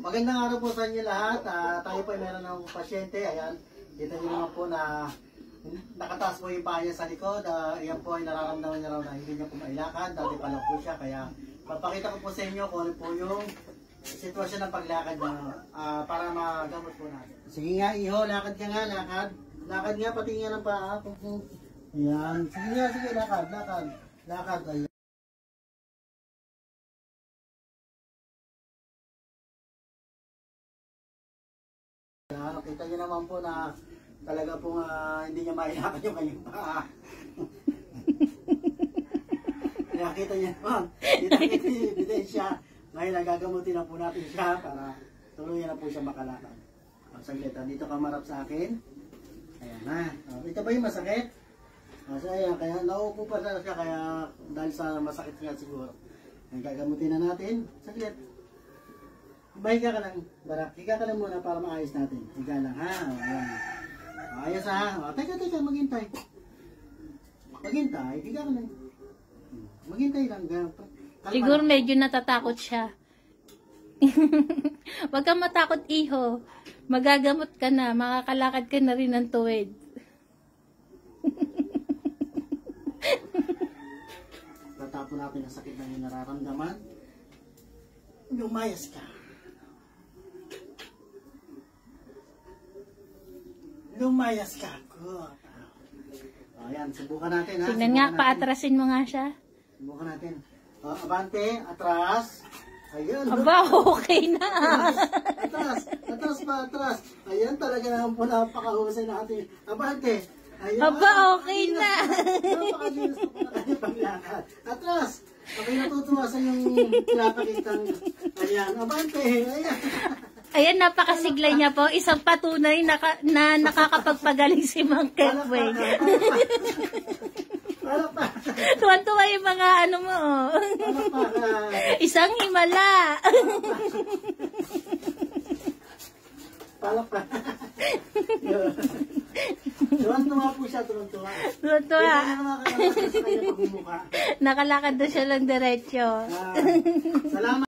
Magandang araw po sa inyo lahat. Tayo po ay meron ng pasyente. Ayan, kita niyo naman po na nakataas po yung paa niya sa likod. Ayan po ay nararamdaman niya raw na hindi niya po mailakad. Dati pa lang po siya. Kaya papakita ko po sa inyo kung ano po yung sitwasyon ng paglakad niya para magamot po natin. Sige nga, iho, lakad ka nga, lakad. Lakad nga, pati nga ng paa. Ayan, sige nga, sige, lakad, lakad. Lakad, ayan. Kita niyo naman po na talaga pong hindi niya mailakad yung kanyang paa. Nakita niyo naman, kita niyo yung ebidensya. Ngayon nagagamutin na po natin siya para tuluyan na po siya makalakad. Saglit, dito ka marap sa akin. Ayan na. Ito ba yung masakit? So ayan, kaya naupo pa siya kaya dahil sa masakit nga siguro. Nagagamutin na natin. Saglit. Mahiga ka lang, Barak. Higa ka lang muna para maayos natin. Higa lang, ha? Ayan. Ayos, ha? Teka, maghintay. Maghintay, higa ka lang. Maghintay lang. Siguro medyo natatakot siya. Huwag kang matakot, iho. Magagamot ka na. Makakalakad ka na rin ng tuwid. Tatapon natin ang sakit na yung nararamdaman. Lumayas ka. Lumayas ka. Good. Ayan, subukan natin, ha? Tingnan nga, paatrasin mo nga siya. Subukan natin. Abante, atras. Ayan. Aba, okay na. Atras pa, atras. Ayan, talaga naman po napakahusay natin. Abante. Ayan. Aba, okay na. Napakalinis po na kayo paglakad. Atras. Okay, natutuwa sa yung pinapakitang. Ayan, abante. Ayan. Ayan, napakasiglay niya po. Isang patunay na nakakapagpagaling si Mang Kekwe. Tuwan-tuwa yung mga ano mo. Isang himala. Palakpak. Tuwan-tuwa po siya, tuwan-tuwa. Tuwan-tuwa. Nakalakad na siya lang diretsyo. Salamat.